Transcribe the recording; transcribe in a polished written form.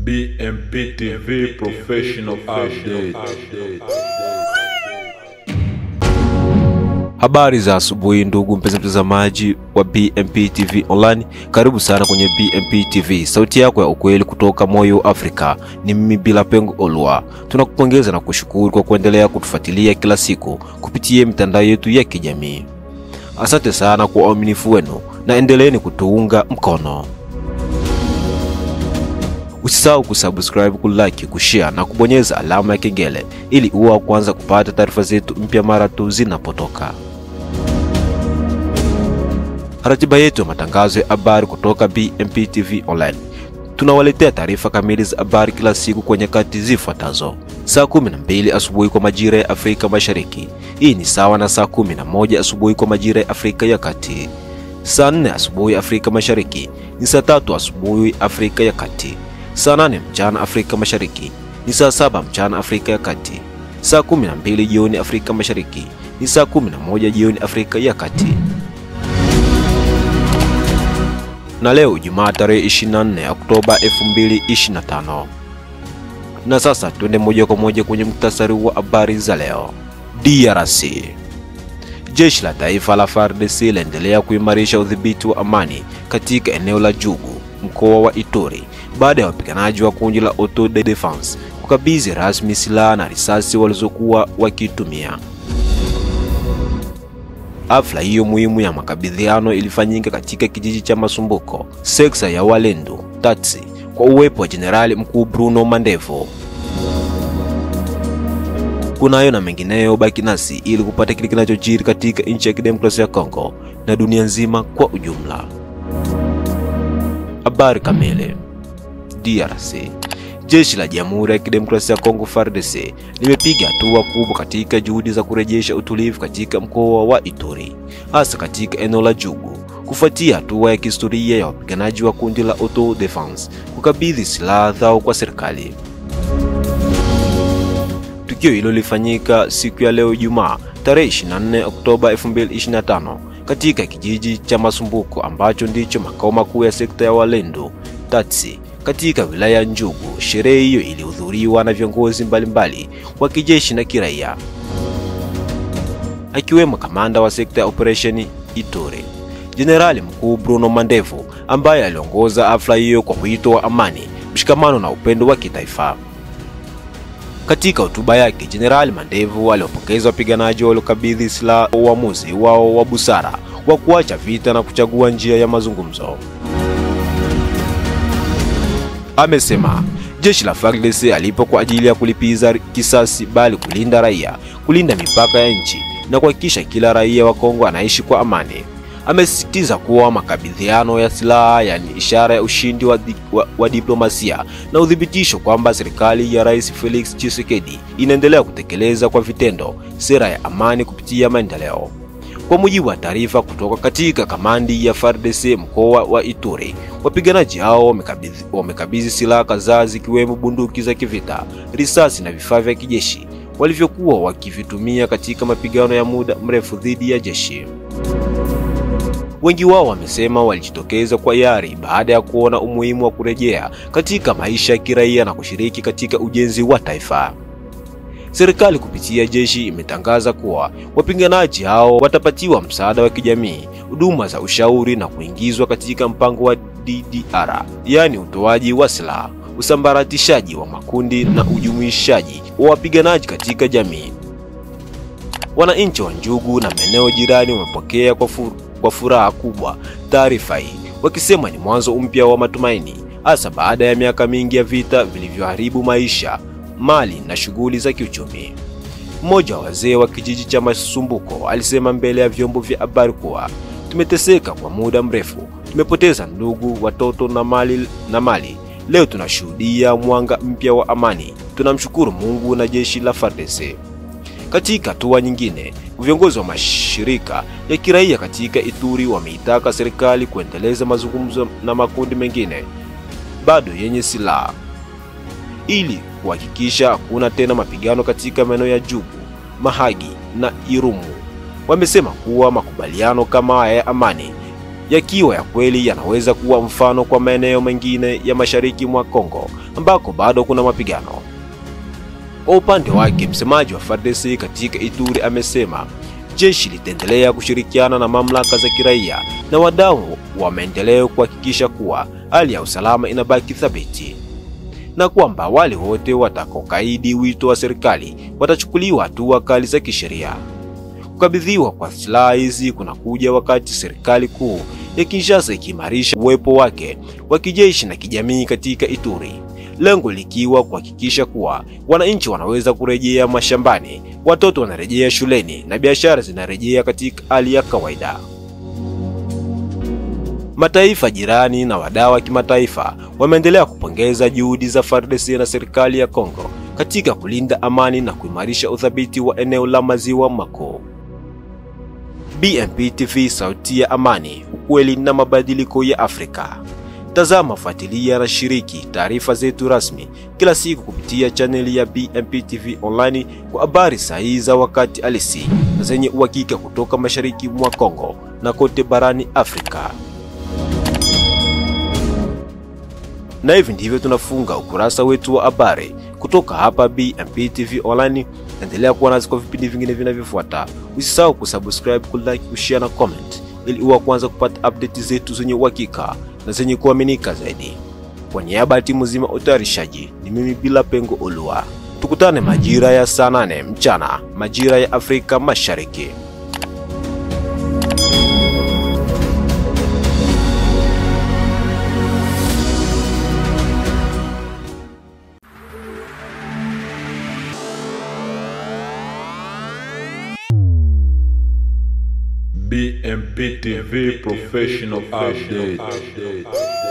BMP TV Professional Update. Habari za asubuhi ndugu mpenzi mtazamaji wa BMP TV Online. Karibu sana kwenye BMP TV, sauti yako ya ukweli kutoka moyo Afrika. Ni mimi Bila Pengo Olwa. Tunakupongeza na kushukuru kwa kuendelea kutufuatilia kila siku kupitia mitandao yetu ya kijamii. Asante sana kwa uaminifu wenu na endeleeni kutuunga mkono. Usisahau kusubscribe, kulike, kushare na kubonyeza alama ya kengele ili uwe wa kwanza kupata taarifa zetu mpya mara tu zinapotoka. Ratiba yetu ya matangazo ya habari kutoka BMP TV Online. Tunawaletea taarifa kamili za habari kila siku kwenye nyakati zifuatazo: saa 12 asubuhi kwa majira ya Afrika Mashariki. Hii ni sawa na saa 11 asubuhi kwa majira ya Afrika ya Kati. Saa 4 asubuhi Afrika Mashariki ni saa 3 asubuhi Afrika ya Kati. Saa 8 mchana Afrika Mashariki ni saa 7 mchana Afrika ya Kati. Saa 12 jioni Afrika Mashariki ni saa 11 jioni Afrika ya Kati. Na leo Ijumaa tarehe 24 Oktoba 2025. Na sasa twende moja kwa moja kwenye muktasari wa habari za leo. DRC. Jeshi la taifa la FARDC laendelea kuimarisha udhibiti wa amani katika eneo la Jugu, mkoa wa Ituri, baada ya wapiganaji wa kundi la Auto de Defense kukabidhi rasmi silaha na risasi walizokuwa wakitumia. Hafla hiyo muhimu ya makabidhiano ilifanyika katika kijiji cha Masumbuko, sekta ya Walendu, Tatsi, kwa uwepo wa Jenerali Mkuu Bruno Mandevo. Kunayo na mengineyo, baki nasi ili kupata kile kinachojiri katika nchi ya Kidemokrasia ya Kongo na dunia nzima kwa ujumla. Habari kamili. DRC. Jeshi la Jamhuri ya Kidemokrasia ya Kongo FARDC limepiga hatua kubwa katika juhudi za kurejesha utulivu katika mkoa wa Ituri, hasa katika eneo la Jugu, kufuatia hatua ya kihistoria ya wapiganaji wa kundi la Auto Defense kukabidhi silaha zao kwa serikali. Tukio hilo lilifanyika siku ya leo Ijumaa tarehe 24 Oktoba 2025 katika kijiji cha Masumbuko ambacho ndicho makao makuu ya sekta ya Walendu, Tatsi, katika wilaya ya Njugu. Sherehe hiyo ilihudhuriwa na viongozi mbalimbali wa kijeshi na kiraia, akiwemo kamanda wa sekta ya Operation Ituri, Jenerali Mkuu Bruno Mandevo, ambaye aliongoza hafla hiyo kwa wito wa amani, mshikamano na upendo wa kitaifa. Katika hotuba yake, Jenerali Mandevo aliwapongeza wapiganaji waliokabidhi silaha uamuzi wao wa busara wa kuacha vita na kuchagua njia ya mazungumzo. Amesema jeshi la FARDC alipo kwa ajili ya kulipiza kisasi, bali kulinda raia, kulinda mipaka ya nchi na kuhakikisha kila raia wa Kongo anaishi kwa amani. Amesisitiza kuwa makabidhiano ya silaha ni ishara ya ushindi wa diplomasia na udhibitisho kwamba serikali ya Rais Felix Tshisekedi inaendelea kutekeleza kwa vitendo sera ya amani kupitia maendeleo. Kwa mujibu wa taarifa kutoka katika kamandi ya FARDC mkoa wa Ituri, wapiganaji hao wamekabidhi silaha kadhaa zikiwemo bunduki za kivita, risasi na vifaa vya kijeshi walivyokuwa wakivitumia katika mapigano ya muda mrefu dhidi ya jeshi. Wengi wao wamesema walijitokeza kwa hiari baada ya kuona umuhimu wa kurejea katika maisha ya kiraia na kushiriki katika ujenzi wa taifa. Serikali kupitia jeshi imetangaza kuwa wapiganaji hao watapatiwa msaada wa kijamii, huduma za ushauri na kuingizwa katika mpango wa DDR, yani utoaji wa silaha, usambaratishaji wa makundi na ujumuishaji wa wapiganaji katika jamii. Wananchi wa Njugu na maeneo jirani wamepokea kwa furaha kubwa taarifa hii, wakisema ni mwanzo mpya wa matumaini, hasa baada ya miaka mingi ya vita vilivyoharibu maisha, mali na shughuli za kiuchumi. Mmoja wa wazee wa kijiji cha Masumbuko alisema mbele ya vyombo vya habari kuwa, tumeteseka kwa muda mrefu, tumepoteza ndugu, watoto na mali. Leo tunashuhudia mwanga mpya wa amani. Tunamshukuru Mungu na jeshi la FARDC. Katika hatua nyingine, viongozi wa mashirika ya kiraia katika Ituri wameitaka serikali kuendeleza mazungumzo na makundi mengine bado yenye silaha ili kuhakikisha hakuna tena mapigano katika maeneo ya Jugu, Mahagi na Irumu. Wamesema kuwa makubaliano kama haya ya amani yakiwa ya kweli yanaweza kuwa mfano kwa maeneo mengine ya mashariki mwa Kongo ambako bado kuna mapigano. Kwa upande wake, msemaji wa FARDC katika Ituri amesema jeshi litaendelea kushirikiana na mamlaka za kiraia na wadau wa maendeleo kuhakikisha kuwa hali ya usalama inabaki thabiti, na kwamba wale wote watakaokaidi wito wa serikali watachukuliwa hatua kali za kisheria. Kukabidhiwa kwa silaha hizi kunakuja wakati serikali kuu ya Kinshasa ikiimarisha uwepo wake wa kijeshi na kijamii katika Ituri, lengo likiwa kuhakikisha kuwa wananchi wanaweza kurejea mashambani, watoto wanarejea shuleni na biashara zinarejea katika hali ya kawaida. Mataifa jirani na wadau wa kimataifa wameendelea kupongeza juhudi za FARDC na serikali ya Kongo katika kulinda amani na kuimarisha udhabiti wa eneo la Maziwa Makuu. BMP TV, sauti ya amani, ukweli na mabadiliko ya Afrika. Tazama, fuatilia na shiriki taarifa zetu rasmi kila siku kupitia chaneli ya BMP TV online kwa habari sahihi za wakati halisi na zenye uhakika kutoka mashariki mwa Kongo na kote barani Afrika. Na hivi ndivyo tunafunga ukurasa wetu wa habari kutoka hapa BMP TV online. Endelea kuwa nasi kwa vipindi vingine vinavyofuata. Usisahau kusubscribe, kulike, kushare na comment ili uwe kwanza kupata update zetu zenye uhakika na zenye kuaminika zaidi. Kwa niaba ya timu nzima utayarishaji, ni mimi Bila Pengo Olua. Tukutane majira ya saa 8 mchana, majira ya Afrika Mashariki. BMP TV Professional Update.